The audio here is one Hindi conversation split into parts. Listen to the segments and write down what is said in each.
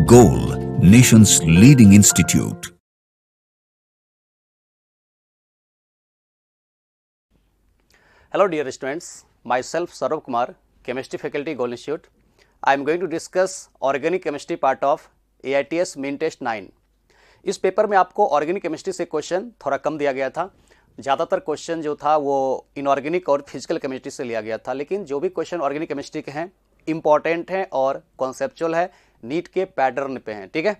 Goal, nation's leading institute. Hello dear students, myself Saurabh Kumar, Chemistry Faculty, Goal Institute. I am going to discuss organic chemistry part of AITS Main Test 9. इस पेपर में आपको ऑर्गेनिक केमिस्ट्री से क्वेश्चन थोड़ा कम दिया गया था। ज़्यादातर क्वेश्चन जो था वो इनऑर्गेनिक और फिजिकल केमिस्ट्री से लिया गया था, लेकिन जो भी क्वेश्चन ऑर्गेनिक केमिस्ट्री के हैं इंपॉर्टेंट हैं और कॉन्सेप्चुअल है, नीट के पैटर्न पे हैं। ठीक है,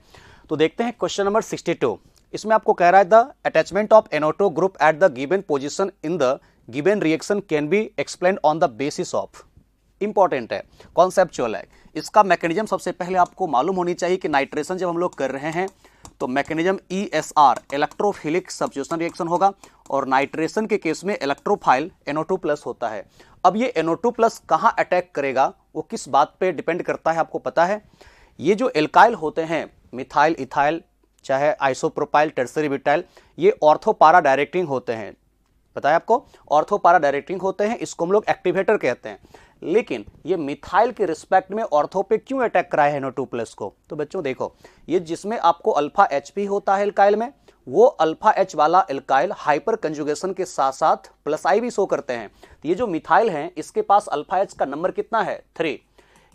तो देखते हैं क्वेश्चन नंबर 62। इसमें आपको कह रहा है the attachment of NO2 group at the given position in the given reaction can be explain on the basis of. Important है, कॉन्सेप्चुअल है। इसका मैकेनिज्म सबसे पहले आपको मालूम होनी चाहिए कि नाइट्रेशन जब हम लोग कर रहे हैं तो mechanism ESR electrophilic substitution reaction होगा और नाइट्रेशन के केस में इलेक्ट्रोफाइल NO2+ होता है। अब ये NO2+ कहां अटैक करेगा वो किस बात पे डिपेंड करता है आपको पता है। ये जो एल्काइल होते हैं मिथाइल, इथाइल, चाहे आइसोप्रोपाइल, टर्सरी ब्यूटाइल, ये ऑर्थोपारा डायरेक्टिंग होते हैं। पता है आपको, ऑर्थोपारा डायरेक्टिंग होते हैं, इसको हम लोग एक्टिवेटर कहते हैं। लेकिन ये मिथाइल के रिस्पेक्ट में ऑर्थो पे क्यों अटैक कराया है NO2+ को? तो बच्चों देखो, ये जिसमें आपको अल्फा HP होता है एल्काइल में, वो अल्फा H वाला एल्काइल हाइपर कंजुगेशन के साथ साथ +I भी शो करते हैं। तो ये जो मिथाइल है इसके पास अल्फा H का नंबर कितना है? 3।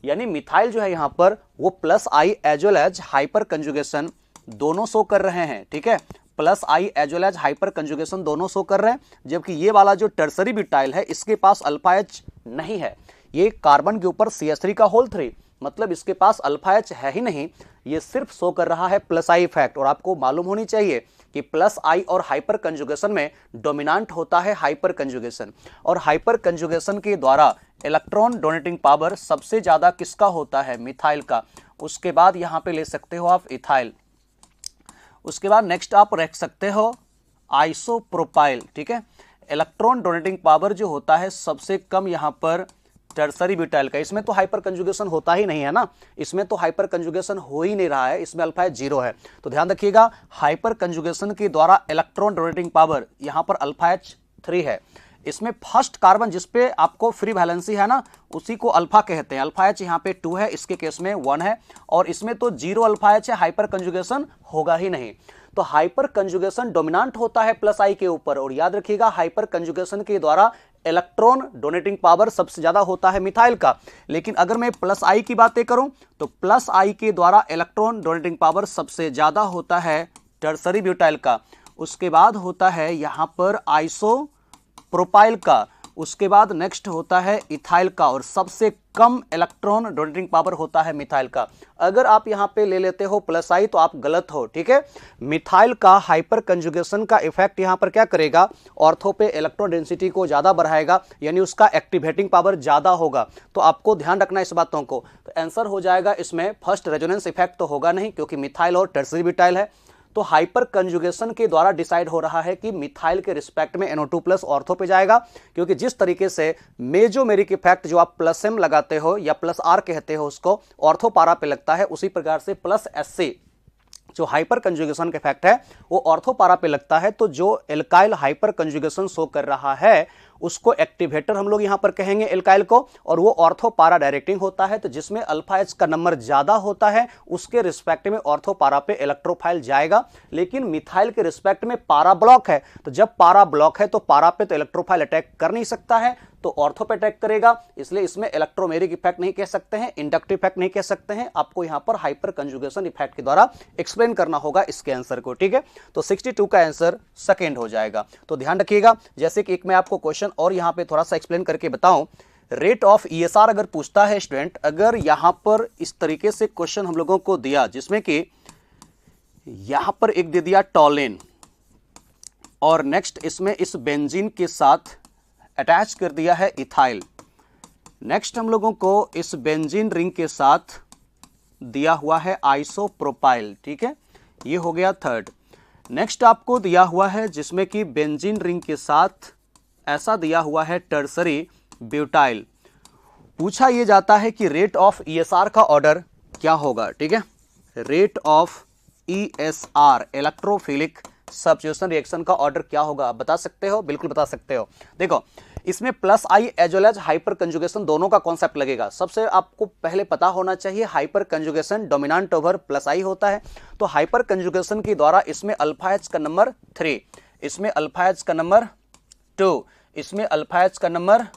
यानी मिथाइल जो है यहाँ पर वो +I as well as hyper conjugation दोनों शो कर रहे हैं। ठीक है, +I as well as hyper conjugation दोनों शो कर रहे हैं, जबकि ये वाला जो टर्सरी ब्यूटाइल है इसके पास अल्फा H नहीं है। ये कार्बन के ऊपर CH3 का होल 3, मतलब इसके पास अल्फा H है ही नहीं, ये सिर्फ शो कर रहा है +I इफेक्ट। और आपको मालूम होनी चाहिए कि +I और हाइपर कंजुगेशन में डोमिनेंट होता है हाइपर कंजुगेशन, और हाइपर कंजुगेशन के द्वारा इलेक्ट्रॉन डोनेटिंग पावर सबसे ज्यादा किसका होता है? मिथाइल का। उसके बाद यहां पे ले सकते हो आप इथाइल, उसके बाद नेक्स्ट आप रख सकते हो आइसोप्रोपाइल। ठीक है, इलेक्ट्रॉन डोनेटिंग पावर जो होता है सबसे कम यहां पर टर्सरी ब्यूटाइल का। इसमें तो हाइपर कंजुगेशन होता ही नहीं है ना, इसमें तो हाइपर कंजुगेशन हो ही नहीं रहा है, इसमें अल्फा H 0 है। तो ध्यान रखिएगा, हाइपर कंजुगेशन के द्वारा इलेक्ट्रॉन डोनेटिंग पावर यहां पर अल्फा H 3 है। इसमें फर्स्ट कार्बन जिसपे आपको फ्री वैलेंसी है ना, उसी को अल्फा कहते हैं। अल्फा H यहाँ पे 2 है, इसके केस में 1 है, और इसमें तो 0 अल्फा H है, हाइपर कंजुगेशन होगा ही नहीं। तो हाइपर कंजुगेशन डोमिनेंट होता है +I के ऊपर, और याद रखिएगा हाइपर कंजुगेशन के द्वारा इलेक्ट्रॉन डोनेटिंग पावर सबसे ज्यादा होता है मिथाइल का। लेकिन अगर मैं +I की बातें करूं तो +I के द्वारा इलेक्ट्रॉन डोनेटिंग पावर सबसे ज्यादा होता है टर्सरी ब्यूटाइल का, उसके बाद होता है यहां पर आइसोप्रोपाइल का, उसके बाद नेक्स्ट होता है इथाइल का, और सबसे कम इलेक्ट्रॉन डोनेटिंग पावर होता है मिथाइल का। अगर आप यहां पे ले लेते हो +I तो आप गलत हो। ठीक है, मिथाइल का हाइपर कंजुगेशन का इफेक्ट यहां पर क्या करेगा? ऑर्थो पे इलेक्ट्रॉन डेंसिटी को ज्यादा बढ़ाएगा, यानी उसका एक्टिवेटिंग पावर ज्यादा होगा। तो आपको ध्यान रखना इस बातों को। तो आंसर हो जाएगा इसमें फर्स्ट रेजोनेंस इफेक्ट तो होगा नहीं, क्योंकि मिथाइल और टर्सरी ब्यूटाइल है। तो हाइपर कंजुगेशन के द्वारा डिसाइड हो रहा है कि मिथाइल के रिस्पेक्ट में NO2+ ऑर्थो पे जाएगा, क्योंकि जिस तरीके से मेजोमेरिक इफेक्ट जो आप +M लगाते हो या +R कहते हो उसको ऑर्थो पारा पे लगता है, उसी प्रकार से +SC जो हाइपर कंजुगेशन का इफेक्ट है वो ऑर्थो पारा पे लगता है। तो जो एल्काइल हाइपर कंजुगेशन शो कर रहा है उसको एक्टिवेटर हम लोग यहां पर कहेंगे एल्काइल को, और वो ऑर्थो पारा डायरेक्टिंग होता है। तो जिसमें अल्फा H का नंबर ज्यादा होता है उसके रिस्पेक्ट में ऑर्थो पारा पे इलेक्ट्रोफाइल जाएगा। लेकिन मिथाइल के रिस्पेक्ट में पारा ब्लॉक है, तो जब पारा ब्लॉक है तो पारा पे तो इलेक्ट्रोफाइल अटैक कर नहीं सकता है, तो ऑर्थो पे अटैक करेगा। इसलिए इसमें इलेक्ट्रोमेरिक इफेक्ट नहीं कह सकते हैं, इंडक्टिव इफेक्ट नहीं कह सकते हैं, आपको यहां पर हाइपर कंजुगेशन इफेक्ट के द्वारा एक्सप्लेन करना होगा इसके आंसर को। ठीक है, तो 62 का आंसर सेकंड हो जाएगा। तो ध्यान रखिएगा, जैसे कि एक मैं आपको क्वेश्चन और यहां पे थोड़ा सा एक्सप्लेन करके बताऊं। रेट ऑफ ESR अगर पूछता है स्टूडेंट, अगर यहां पर इस तरीके से क्वेश्चन हम लोगों को दिया, जिसमें कि यहां पर एक दे दिया टॉलिन, और नेक्स्ट इसमें इस बेंजीन के साथ अटैच कर दिया है इथाइल, नेक्स्ट हम लोगों को इस बेंजीन रिंग के साथ दिया हुआ है आइसोप्रोपाइल। ठीक है, ये हो गया थर्ड। नेक्स्ट आपको दिया हुआ है जिसमें कि बेंजीन रिंग के साथ ऐसा दिया हुआ है टर्सरी ब्यूटाइल। पूछा यह जाता है कि रेट ऑफ ESR का ऑर्डर क्या होगा। ठीक है, rate of ESR electrophilic substitution reaction का ऑर्डर क्या होगा? आप बता सकते हो? बिल्कुल बता सकते हो। देखो, इसमें plus I as well as hyper conjugation दोनों का कॉन्सेप्ट लगेगा। सबसे आपको पहले पता होना चाहिए hyper conjugation dominant over plus I होता है। तो हाइपर कंजुगेशन के द्वारा इसमें अल्फा एच का नंबर 3, इसमें अल्फा एच का नंबर 2, इसमें अल्फा एच का नंबर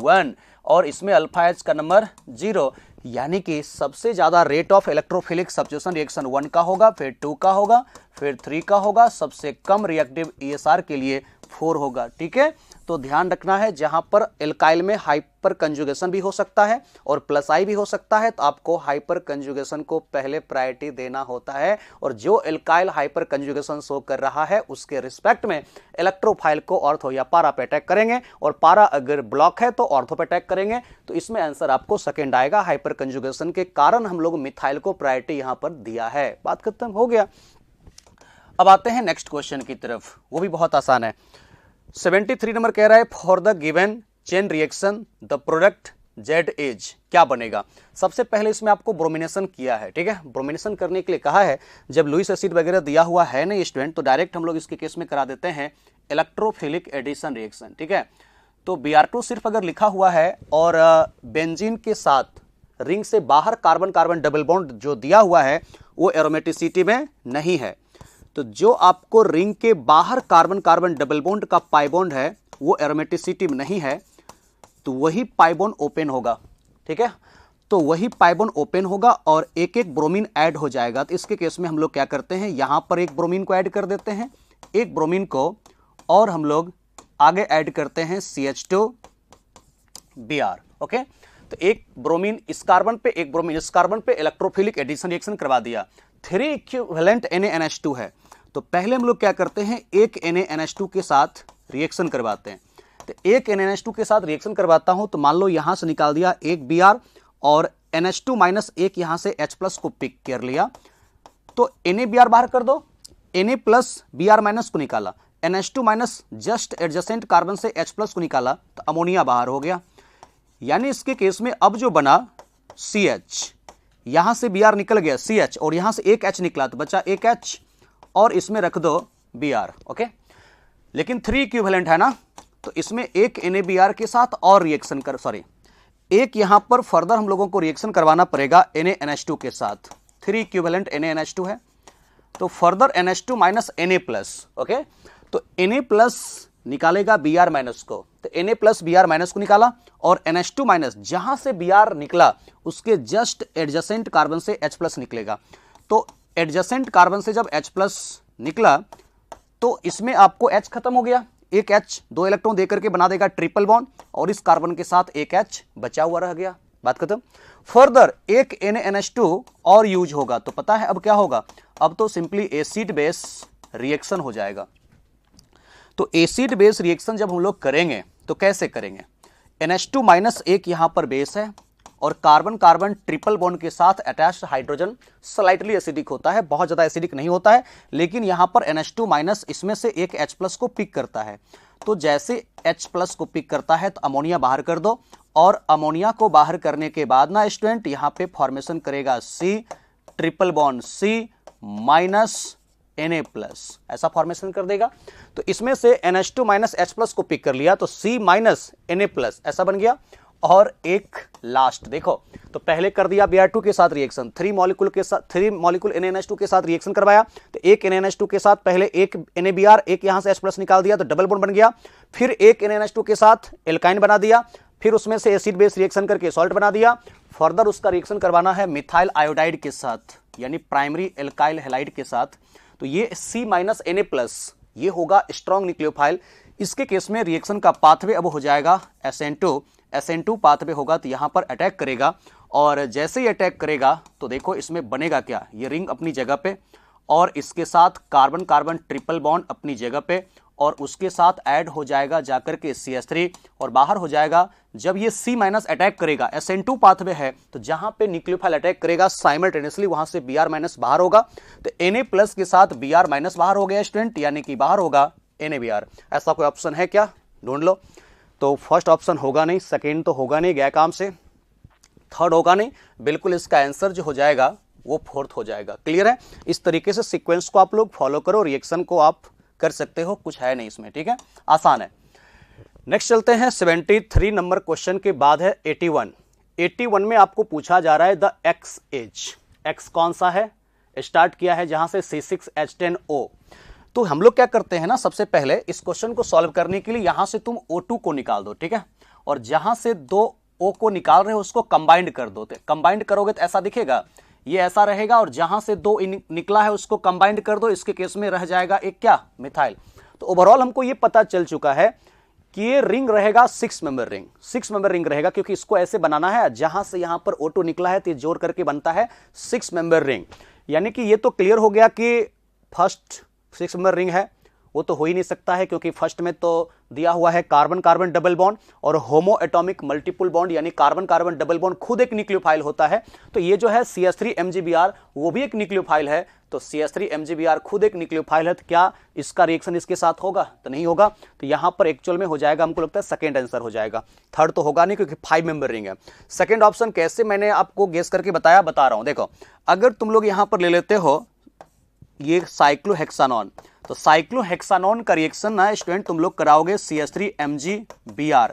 1 और इसमें अल्फा एच का नंबर 0, यानी कि सबसे ज्यादा rate of electrophilic substitution reaction 1 का होगा, फिर 2 का होगा, फिर 3 का होगा, सबसे कम रिएक्टिव ESR के लिए 4 होगा। ठीक है, तो ध्यान रखना है जहां पर एल्काइल में हाइपर कंजुगेशन भी हो सकता है और प्लस आई भी हो सकता है, तो आपको हाइपर कंजुगेशन को पहले प्रायोरिटी देना होता है। और जो एल्काइल हाइपर कंजुगेशन शो कर रहा है उसके रिस्पेक्ट में इलेक्ट्रोफाइल को ऑर्थो या पारा पे अटैक करेंगे, और पारा अगर ब्लॉक है तो ऑर्थो पे अटैक करेंगे। तो इसमें आंसर आपको सेकंड आएगा। हाइपर कंजुगेशन के कारण हम लोग मिथाइल को प्रायोरिटी यहां पर दिया है। बात खत्म हो गया। अब आते हैं नेक्स्ट क्वेश्चन की तरफ, वो भी बहुत आसान है। 73 नंबर कह रहा है for the given chain reaction the product Z as क्या बनेगा। सबसे पहले इसमें आपको ब्रोमिनेशन किया है। ठीक है, ब्रोमिनेशन करने के लिए कहा है। जब लुईस एसिड वगैरह दिया हुआ है ना स्टूडेंट, तो डायरेक्ट हम लोग इसके केस में करा देते हैं इलेक्ट्रोफिलिक एडिशन रिएक्शन। ठीक है, तो Br2 सिर्फ अगर लिखा हुआ है और बेंजीन के साथ रिंग से बाहर कार्बन कार्बन डबल बॉन्ड जो दिया हुआ है वो एरोमेटिसिटी में नहीं है, तो जो आपको रिंग के बाहर कार्बन कार्बन डबल बॉन्ड का पाई बॉन्ड है वो एरोमेटिसिटी में नहीं है, तो वही पाई बॉन्ड ओपन होगा। ठीक है, तो वही पाई बॉन्ड ओपन होगा और एक एक ब्रोमीन ऐड हो जाएगा। तो इसके केस में हम लोग क्या करते हैं, यहां पर एक ब्रोमीन को ऐड कर देते हैं, एक ब्रोमीन को, और हम लोग आगे ऐड करते हैं CH2Br। ओके, तो एक ब्रोमीन इस कार्बन पे, एक ब्रोमीन इस कार्बन पे, इलेक्ट्रोफिलिक एडिशन रिएक्शन करवा दिया। 3 इक्विवेलेंट NaNH2 है, तो पहले हम लोग क्या करते हैं, एक NaNH2 के साथ रिएक्शन करवाते हैं। तो एक NaNH2 के साथ रिएक्शन करवाता हूं, तो मान लो यहां से निकाल दिया एक Br और NH2 माइनस एक यहां से H+ को पिक कर लिया, तो NaBr बाहर कर दो, Na प्लस Br माइनस को निकाला, NH2 minus just adjacent carbon से H+ को निकाला, तो अमोनिया बाहर हो गया। यानी इसके केस में अब जो बना CH, यहां से Br निकल गया CH और यहां से एक H निकला, तो बचा एक H और इसमें रख दो Br। ओके, लेकिन 3 इक्विवेलेंट है ना, तो इसमें एक NaBr के साथ और रिएक्शन कर, सॉरी एक यहां पर फर्दर हम लोगों को रिएक्शन करवाना पड़ेगा NaNH2 के साथ। 3 इक्विवेलेंट NaNH2 है, तो further NH2 minus Na+। Okay, तो Na+ निकालेगा Br माइनस को, तो Na प्लस Br माइनस को निकाला और NH2 माइनस जहां से Br निकला उसके जस्ट एडजेसेंट कार्बन से H+ निकलेगा। तो एडजेसेंट कार्बन से जब H+ निकला तो इसमें आपको H खत्म हो गया, एक H 2 इलेक्ट्रॉन देकर के बना देगा ट्रिपल बॉन्ड और इस कार्बन के साथ एक H बचा हुआ रह गया। बात खत्म। फर्दर एक NaNH2 और यूज होगा, तो पता है अब क्या होगा, अब तो सिंपली एसिड बेस रिएक्शन हो जाएगा। तो एसिड बेस रिएक्शन जब हम लोग करेंगे तो कैसे करेंगे, NH2 माइनस एक यहां पर बेस है और कार्बन कार्बन ट्रिपल बॉन्ड के साथ अटैच्ड हाइड्रोजन स्लाइटली एसिडिक होता है, बहुत ज्यादा एसिडिक नहीं होता है, लेकिन यहां पर NH2 माइनस इसमें से एक H+ को पिक करता है। तो जैसे H+ को पिक करता है तो अमोनिया बाहर कर दो, और अमोनिया को बाहर करने के बाद ना स्टूडेंट यहां पे फॉर्मेशन करेगा C triple bond C minus Na+, ऐसा फॉर्मेशन कर देगा। तो इसमें से NH2 माइनस H+ को पिक कर लिया तो C माइनस Na+ ऐसा बन गया। और एक लास्ट देखो, तो पहले कर दिया Br2 के साथ रिएक्शन, 3 मॉलिक्यूल NaNH2 के साथ रिएक्शन करवाया, तो एक NaNH2 के साथ पहले एक NaBr, एक यहां से H+ निकाल दिया तो डबल बॉन्ड बन गया, फिर एक NaNH2 के साथ एल्काइन बना दिया, फिर उसमें से एसिड बेस रिएक्शन करके सॉल्ट बना दिया। फर्दर उसका रिएक्शन करवाना है मिथाइल आयोडाइड के साथ, यानी प्राइमरी एल्काइल हैलाइड के साथ, तो ये C माइनस Na+, ये होगा स्ट्रॉन्ग न्यूक्लियोफाइल। इसके केस में रिएक्शन का पाथवे अब हो जाएगा SN2 पाथवे होगा, तो यहां पर अटैक करेगा, और जैसे ही अटैक करेगा तो देखो इसमें बनेगा क्या, ये रिंग अपनी जगह पे और इसके साथ कार्बन कार्बन ट्रिपल बॉन्ड अपनी जगह पे, और उसके साथ ऐड हो जाएगा जाकर के CH3 और बाहर हो जाएगा। जब ये C माइनस अटैक करेगा, SN2 पाथवे है, तो जहां पे न्यूक्लियोफाइल अटैक करेगा साइमल्टेनियसली वहां से Br माइनस बाहर होगा, तो Na+ के साथ Br माइनस बाहर हो गया स्टूडेंट, यानी कि बाहर होगा NaBr। ऐसा कोई ऑप्शन है क्या, ढूंढ लो। तो फर्स्ट ऑप्शन होगा नहीं, सेकेंड तो होगा नहीं, गया काम से, थर्ड होगा नहीं, बिल्कुल इसका आंसर जो हो जाएगा वो फोर्थ हो जाएगा। क्लियर है? इस तरीके से सीक्वेंस को आप लोग फॉलो करो, रिएक्शन को आप कर सकते हो, कुछ है नहीं इसमें। ठीक है, आसान है। नेक्स्ट चलते हैं 73 नंबर क्वेश्चन के बाद है 81। 81 में आपको पूछा जा रहा है द एक्स एज, एक्स कौन सा है, स्टार्ट किया है जहां से C6H10O। तो हम लोग क्या करते हैं ना, सबसे पहले इस क्वेश्चन को सॉल्व करने के लिए यहां से तुम O2 को निकाल दो, ठीक है, और जहां से दो O को निकाल रहे हो उसको कंबाइंड कर दो। कंबाइंड करोगे तो ऐसा दिखेगा, ये ऐसा रहेगा, और जहां से दो निकला है उसको कंबाइंड कर दो, इसके केस में रह जाएगा एक क्या, मिथाइल। तो ओवरऑल हमको ये पता चल चुका है कि ये रिंग रहेगा 6 मेंबर रिंग, 6 मेंबर रिंग रहेगा, क्योंकि इसको ऐसे बनाना है, जहां से यहां पर O2 निकला है तो ये जोड़ करके बनता है 6 मेंबर रिंग। यानी कि ये तो क्लियर हो गया कि फर्स्ट 6 मेंबर रिंग है, वो तो हो ही नहीं सकता है, क्योंकि फर्स्ट में तो दिया हुआ है कार्बन कार्बन डबल बॉन्ड और होमो एटॉमिक मल्टीपल बॉन्ड, यानी कार्बन कार्बन डबल बॉन्ड खुद एक न्यूक्लियोफाइल होता है। तो ये जो है CH3MgBr वो भी एक न्यूक्लियोफाइल है, तो CH3MgBr खुद एक न्यूक्लियोफाइल है, तो क्या इसका रिएक्शन इसके साथ होगा, तो नहीं होगा। तो यहां पर एक्चुअल में हो जाएगा, हमको लगता है सेकेंड आंसर हो जाएगा, थर्ड तो होगा नहीं, क्योंकि 5 मेंबर रिंग है। सेकेंड ऑप्शन कैसे मैंने आपको गेस करके बता रहा हूं। देखो, अगर तुम लोग यहां पर ले लेते हो ये साइक्लोहेक्सानॉन, तो साइक्लोहेक्सानॉन का रिएक्शन ना स्टूडेंट तुम लोग कराओगे CH3MgBr।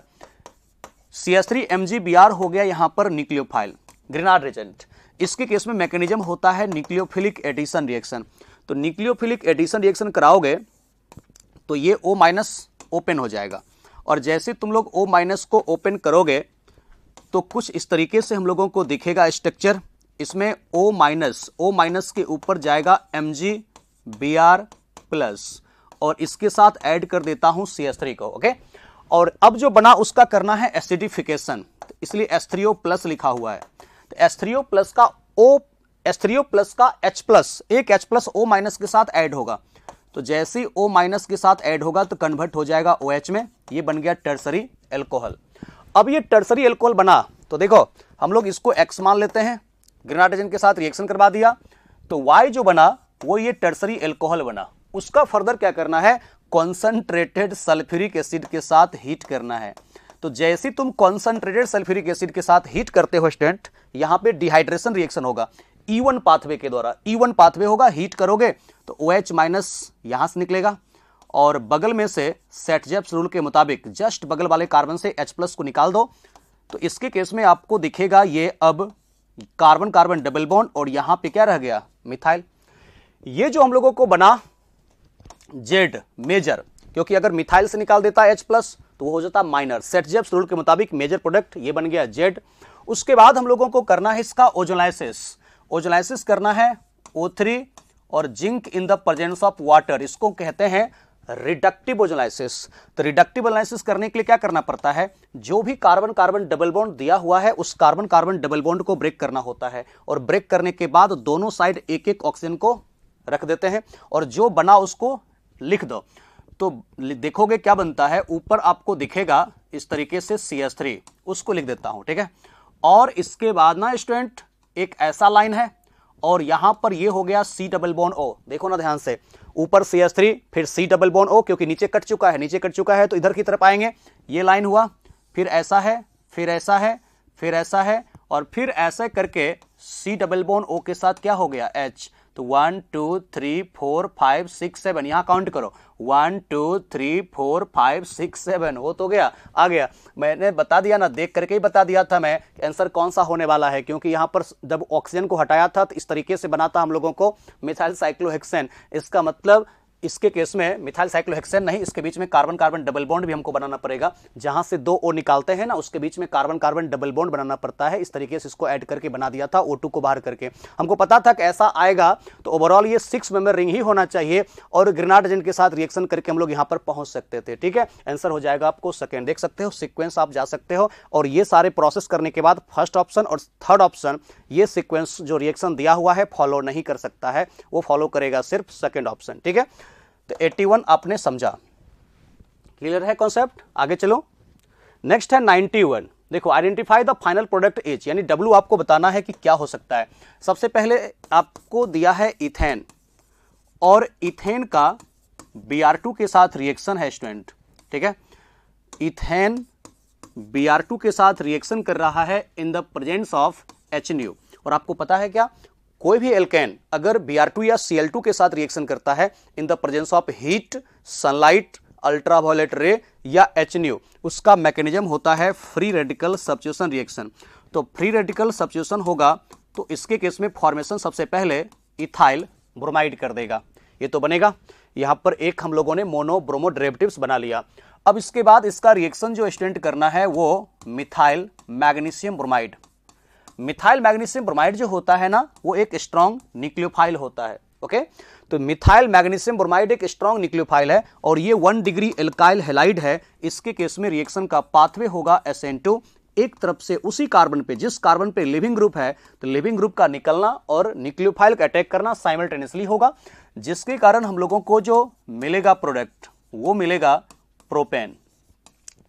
CH3MgBr हो गया यहां पर न्यूक्लियोफाइल ग्रेनाड एजेंट। इसके केस में मैकेनिज्म होता है न्यूक्लियोफिलिक एडिशन रिएक्शन। तो न्यूक्लियोफिलिक एडिशन रिएक्शन कराओगे तो ये O- ओपन हो जाएगा, और जैसे तुम लोग O- को ओपन करोगे तो कुछ इस तरीके से हम लोगों को दिखेगा स्ट्रक्चर। इसमें O- के ऊपर जाएगा MgBr प्लस, और इसके साथ ऐड कर देता हूं CH3 को, ओके। और अब जो बना उसका करना है एसिडिफिकेशन, तो इसलिए H3O प्लस लिखा हुआ है। तो H3O प्लस का H प्लस, एक H प्लस O- के साथ ऐड होगा, तो जैसे ही O- के साथ ऐड होगा तो कन्वर्ट हो जाएगा OH में, ये बन गया टर्सरी एल्कोहल। अब ये टर्सरी एल्कोहल बना, तो देखो हम लोग इसको X मान लेते हैं, ग्रेनाड एजेंट के साथ रिएक्शन करवा दिया, तो Y जो बना वो ये टर्सरी एल्कोहल बना। उसका फर्दर क्या करना है, कॉन्संट्रेटेड सल्फ्यूरिक एसिड के साथ हीट करना है। तो जैसे तुम कॉन्संट्रेटेड सल्फ्यूरिक एसिड के साथ हीट करते हो स्टूडेंट, यहां पे डिहाइड्रेशन रिएक्शन होगा E1 पाथवे के द्वारा, E1 पाथवे होगा, हीट करोगे तो OH- यहां से निकलेगा, और बगल में से सेटजेप्स रूल के मुताबिक जस्ट बगल वाले कार्बन से H+ को निकाल दो। तो इसके केस में आपको दिखेगा ये अब कार्बन कार्बन डबल बॉन्ड, और यहां पे क्या रह गया, मिथाइल। ये जो हम लोगों को बना जेड मेजर, क्योंकि अगर मिथाइल से निकाल देता H+ तो वो हो जाता माइनर, सेटजेप्स रूल के मुताबिक मेजर प्रोडक्ट, ये बन गया जेड। उसके बाद हम लोगों को करना है इसका ओजोलाइसिस करना है O3 और zinc in the presence of water, इसको कहते हैं रिडक्टिव ओजोलाइसिस। तो रिडक्टिव ओजोलाइसिस करने के लिए क्या करना पड़ता है, जो भी कार्बन कार्बन डबल बॉन्ड दिया हुआ है उस कार्बन कार्बन डबल बॉन्ड को ब्रेक करना होता है, और ब्रेक करने के बाद दोनों साइड एक एक ऑक्सीजन को रख देते हैं, और जो बना उसको लिख दो। तो देखोगे क्या बनता है, ऊपर आपको दिखेगा इस तरीके से CH3, उसको लिख देता हूं, ठीक है। और इसके बाद ना स्टूडेंट एक ऐसा लाइन है, और यहां पर ये हो गया C+O, देखो ना ध्यान से, ऊपर CH3 फिर C+O, क्योंकि नीचे कट चुका है तो इधर की तरफ आएंगे, ये लाइन हुआ, फिर ऐसा है, फिर ऐसा है, फिर ऐसा है, और फिर ऐसे करके C+O के साथ क्या हो गया, H। तो 1 2 3 4 5 6 7, यहां काउंट करो, 1 2 3 4 5 6 7, वो तो गया, आ गया। मैंने बता दिया ना, देख करके ही बता दिया था मैं आंसर कौन सा होने वाला है, क्योंकि यहां पर जब ऑक्सीजन को हटाया था तो इस तरीके से बना था हम लोगों को मिथाइल साइक्लोहेक्सेन। इसका मतलब इसके केस में मिथाइल साइक्लोहेक्सेन नहीं, इसके बीच में कार्बन कार्बन डबल बॉन्ड भी हमको बनाना पड़ेगा, जहां से दो O निकालते हैं ना उसके बीच में कार्बन कार्बन डबल बॉन्ड बनाना पड़ता है। इस तरीके से इसको ऐड करके बना दिया था, O2 को बाहर करके। हमको पता था कि ऐसा आएगा, तो ओवरऑल ये 6 मेंबर रिंग ही होना चाहिए, और ग्रेनाड एजेंट के साथ रिएक्शन करके हम लोग यहां पर पहुंच सकते थे, ठीक है। आंसर हो जाएगा आपको सेकेंड, देख सकते हो सीक्वेंस आप जा सकते हो, और ये सारे प्रोसेस करने के बाद फर्स्ट ऑप्शन और थर्ड ऑप्शन ये सीक्वेंस जो रिएक्शन दिया हुआ है फॉलो नहीं कर सकता है, वो फॉलो करेगा सिर्फ सेकेंड ऑप्शन, ठीक है। तो 81 आपने समझा, क्लियर है कॉन्सेप्ट, आगे चलो। नेक्स्ट है 91। देखो, identify the final product H, यानी W आपको बताना है कि क्या हो सकता है। सबसे पहले आपको दिया है इथेन, और इथेन का Br2 के साथ रिएक्शन है स्टूडेंट, ठीक है। इथेन Br2 के साथ रिएक्शन कर रहा है in the presence of HNO, और आपको पता है क्या, कोई भी एल्केन अगर Br2 या Cl2 के साथ रिएक्शन करता है in the presence of heat, sunlight, ultraviolet रे या HNO, उसका मैकेनिज्म होता है फ्री रेडिकल सब्स्टिट्यूशन रिएक्शन। तो फ्री रेडिकल सब्स्टिट्यूशन होगा तो इसके केस में फॉर्मेशन सबसे पहले इथाइल ब्रोमाइड कर देगा, ये तो बनेगा। यहां पर एक हम लोगों ने मोनो ब्रोमो डेरिवेटिव्स बना लिया। अब इसके बाद इसका रिएक्शन जो स्टूडेंट करना है वो methyl magnesium bromide. Methyl magnesium bromide जो होता है ना, वो एक स्ट्रॉन्ग न्यूक्लियोफाइल होता है। ओके, तो मिथाइल मैग्नीशियम ब्रोमाइड एक स्ट्रॉन्ग न्यूक्लियोफाइल है और ये 1 डिग्री एल्काइल हैलाइड है। इसके केस में रिएक्शन का पाथवे होगा SN2, एक तरफ से उसी कार्बन पे, जिस कार्बन पे लिविंग ग्रुप है, तो लिविंग ग्रुप का निकलना और न्यूक्लियोफाइल का अटैक करना साइमल्टेनियसली होगा, जिसके कारण हम लोगों को जो मिलेगा प्रोडक्ट वो मिलेगा प्रोपेन।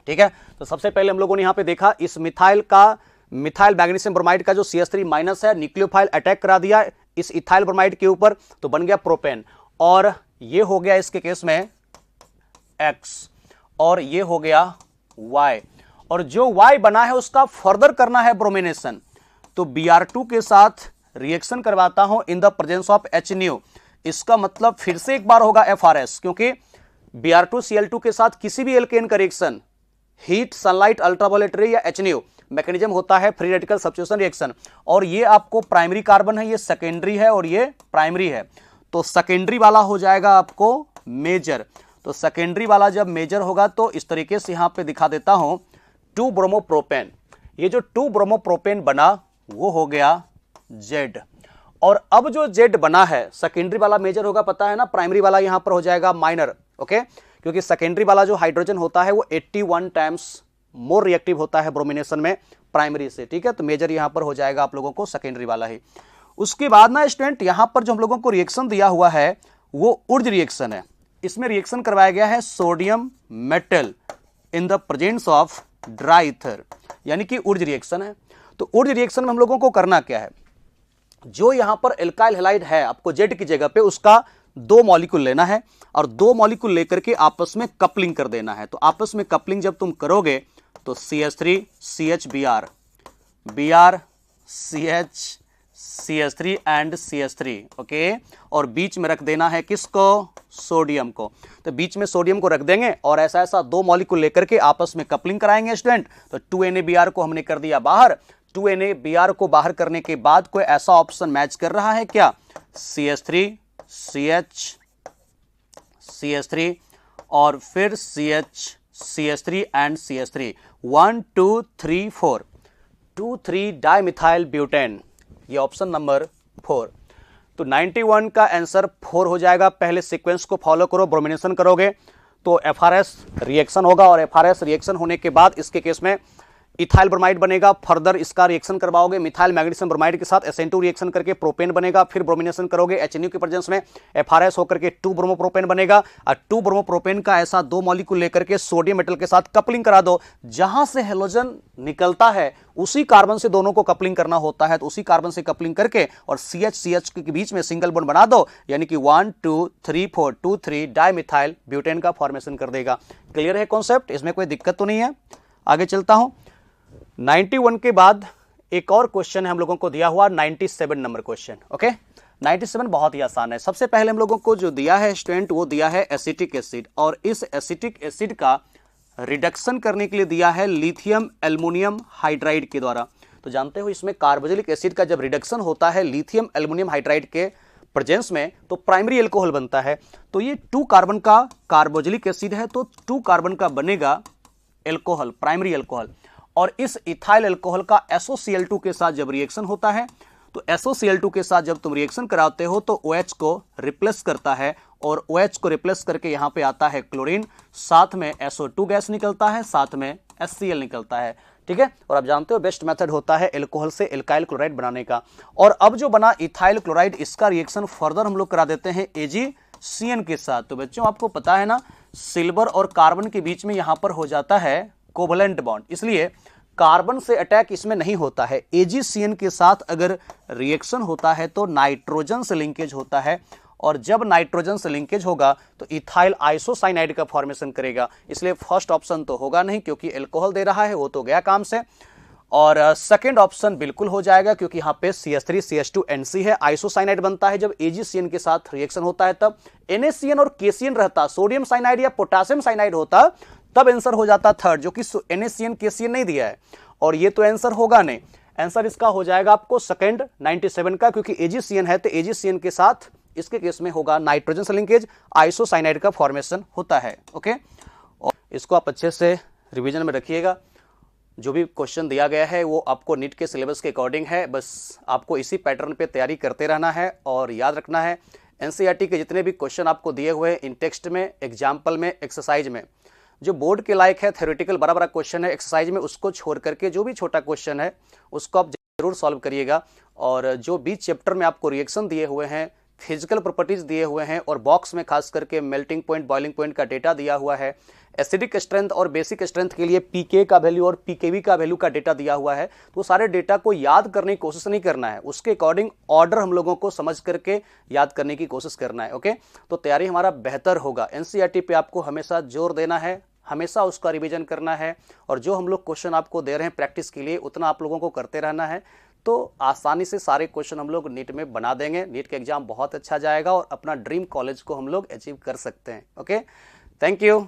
ठीक है, तो सबसे पहले हम लोगों ने यहां पे देखा इस मिथाइल मैग्नीशियम ब्रोमाइड का जो CH3 माइनस है, न्यूक्लियोफाइल अटैक करा दिया इस इथाइल ब्रोमाइड के ऊपर, तो बन गया प्रोपेन। और ये हो गया इसके केस में X और ये हो गया Y, और जो Y बना है उसका फर्दर करना है ब्रोमिनेशन। तो Br2 के साथ रिएक्शन करवाता हूं in the presence of HNO, इसका मतलब फिर से एक बार होगा FRS, क्योंकि Br2Cl2 के साथ किसी भी एल्केन का रिएक्शन हीट, सनलाइट, अल्ट्रावायलेट रे या HNO, मैकेनिज्म होता है फ्री रेडिकल सब्स्टिट्यूशन रिएक्शन। और ये आपको प्राइमरी कार्बन है, ये सेकेंडरी है और ये प्राइमरी है, तो सेकेंडरी वाला हो जाएगा आपको मेजर। तो सेकेंडरी वाला जब मेजर होगा तो इस तरीके से यहां पे दिखा देता हूं 2 ब्रोमोप्रोपेन। ये जो 2 ब्रोमोप्रोपेन बना वो हो गया Z, और अब जो Z बना है सेकेंडरी वाला मेजर होगा, पता है ना, प्राइमरी वाला यहां पर हो जाएगा माइनर। ओके, क्योंकि सेकेंडरी वाला जो हाइड्रोजन होता है वो 81 टाइम्स मोर रिएक्टिव होता है ब्रोमिनेशन में प्राइमरी से। ठीक है, तो मेजर यहां पर हो जाएगा आप लोगों को सेकेंडरी वाला ही। उसके बाद ना स्टूडेंट यहां पर जो हम लोगों को रिएक्शन दिया हुआ है वो ऊर्ज रिएक्शन है। इसमें रिएक्शन करवाया गया है sodium metal in the presence of dry ether, यानी कि ऊर्ज रिएक्शन है। तो ऊर्ज रिएक्शन में हम लोगों को करना क्या है, जो यहां पर एल्काइल हैलाइड है आपको Z की जगह पे उसका 2 मॉलिक्यूल लेना है और 2 मॉलिक्यूल लेकर के आपस में कपलिंग कर देना है। तो आपस में कपलिंग जब तुम करोगे तो CH3 CH Br CH CH3 and CH3। Okay, और बीच में रख देना है किसको, सोडियम को। तो बीच में सोडियम को रख देंगे और ऐसा ऐसा 2 मॉलिक्यूल लेकर के आपस में कपलिंग कराएंगे स्टूडेंट। तो 2NaBr को हमने कर दिया बाहर। 2NaBr को बाहर करने के बाद कोई ऐसा ऑप्शन मैच कर रहा है क्या, CH3 CH CH3 और फिर CH3 and CH3, 1 2 3 4 2 3 dimethyl butane, ये ऑप्शन नंबर 4। तो 91 का आंसर 4 हो जाएगा। पहले सीक्वेंस को फॉलो करो, ब्रोमिनेशन करोगे तो FRS रिएक्शन होगा और FRS रिएक्शन होने के बाद इसके केस में इथाइल ब्रोमाइड बनेगा। फर्दर इसका रिएक्शन करवाओगे मिथाइल मैग्नीशियम ब्रोमाइड के साथ SN2 रिएक्शन करके प्रोपेन बनेगा। फिर ब्रोमिनेशन करोगे HNO की प्रेजेंस में FRS होकर के 2 ब्रोमोप्रोपेन बनेगा और 2 ब्रोमोप्रोपेन का ऐसा 2 मॉलिक्यूल लेकर के सोडियम मेटल के साथ कपलिंग करा दो। जहां से हेलोजन निकलता है उसी कार्बन से दोनों को कपलिंग करना होता है, तो उसी कार्बन से कपलिंग करके और CH के बीच में सिंगल बॉन्ड बना दो, यानी कि 1 2 3 4 2 3 डाइमिथाइल ब्यूटेन का फॉर्मेशन कर देगा। क्लियर है कॉन्सेप्ट, इसमें कोई दिक्कत तो नहीं है। आगे चलता हूं। 91 के बाद एक और क्वेश्चन है हम लोगों को दिया हुआ 97 नंबर क्वेश्चन। ओके, 97 बहुत ही आसान है। सबसे पहले हम लोगों को जो दिया है स्टूडेंट वो दिया है एसिटिक एसिड, और इस एसिटिक एसिड का रिडक्शन करने के लिए दिया है लिथियम एल्युमिनियम हाइड्राइड के द्वारा। तो जानते हो इसमें कार्बोक्सिलिक एसिड का जब रिडक्शन होता है लिथियम एल्युमिनियम हाइड्राइड के प्रेजेंस में तो प्राइमरी एल्कोहल बनता है। तो ये 2 कार्बन का कार्बोक्सिलिक एसिड है, तो 2 कार्बन का बनेगा एल्कोहल, प्राइमरी एल्कोहल। और इस इथाइल अल्कोहल का SOCl2 के साथ जब रिएक्शन होता है तो SOCl2 के साथ जब तुम रिएक्शन कराते हो तो OH को रिप्लेस करता है, और OH को रिप्लेस करके यहां पे आता है क्लोरीन, साथ में SO2 गैस निकलता है, साथ में HCl निकलता है। ठीक है, और आप जानते हो बेस्ट मेथड होता है एल्कोहल से एल्काइल क्लोराइड बनाने का। और अब जो बना इथाइल क्लोराइड, इसका रिएक्शन फर्दर हम लोग करा देते हैं AgCN के साथ। तो बच्चों आपको पता है ना, सिल्वर और कार्बन के बीच में यहां पर हो जाता है कोवलेंट बॉन्ड, इसलिए कार्बन से अटैक इसमें नहीं होता है। AgCN के साथ अगर रिएक्शन होता है तो नाइट्रोजन से लिंकेज होता है, और जब नाइट्रोजन से लिंकेज होगा तो इथाइल आइसोसाइनाइड का फॉर्मेशन करेगा। इसलिए फर्स्ट ऑप्शन तो होगा नहीं, क्योंकि एल्कोहल दे रहा है, वो तो गया काम से। और सेकंड ऑप्शन बिल्कुल हो जाएगा, क्योंकि यहाँ पे CH3 CH2 NC है, आइसोसाइनाइड बनता है जब AgCN के साथ रिएक्शन होता है तब। NaCN और KCN रहता, सोडियम साइनाइड या पोटासियम साइनाइड होता, तब आंसर हो जाता थर्ड, जो कि NaCN KCN नहीं दिया है, और ये तो आंसर होगा नहीं। आंसर इसका हो जाएगा आपको सेकंड 97 का, क्योंकि AgCN है तो AgCN के साथ इसके केस में होगा नाइट्रोजन से लिंकेज, आइसोसाइनाइड का फॉर्मेशन होता है। ओके, और इसको आप अच्छे से रिवीजन में रखिएगा। जो भी क्वेश्चन दिया गया है वो आपको नीट के सिलेबस के अकॉर्डिंग है, बस आपको इसी पैटर्न पे तैयारी करते रहना है और याद रखना है NCERT के जितने भी क्वेश्चन आपको दिए हुए हैं इन टेक्स्ट में, एग्जाम्पल में, एक्सरसाइज में, जो बोर्ड के लायक है, थ्योरेटिकल बड़ा बड़ा क्वेश्चन है एक्सरसाइज में, उसको छोड़ करके जो भी छोटा क्वेश्चन है उसको आप जरूर सॉल्व करिएगा। और जो बीच चैप्टर में आपको रिएक्शन दिए हुए हैं, फिजिकल प्रॉपर्टीज दिए हुए हैं, और बॉक्स में खास करके मेल्टिंग पॉइंट, बॉइलिंग पॉइंट का डेटा दिया हुआ है, एसिडिक स्ट्रेंथ और बेसिक स्ट्रेंथ के लिए पीके का वैल्यू और पीकेवी का वैल्यू का डेटा दिया हुआ है, तो सारे डेटा को याद करने की कोशिश नहीं करना है, उसके अकॉर्डिंग ऑर्डर हम लोगों को समझ करके याद करने की कोशिश करना है। ओके, तो तैयारी हमारा बेहतर होगा। NCERT पे आपको हमेशा जोर देना है, हमेशा उसका रिवीजन करना है, और जो हम लोग क्वेश्चन आपको दे रहे हैं प्रैक्टिस के लिए उतना आप लोगों को करते रहना है, तो आसानी से सारे क्वेश्चन हम लोग नीट में बना देंगे। नीट का एग्जाम बहुत अच्छा जाएगा और अपना ड्रीम कॉलेज को हम लोग अचीव कर सकते हैं। Okay, thank you.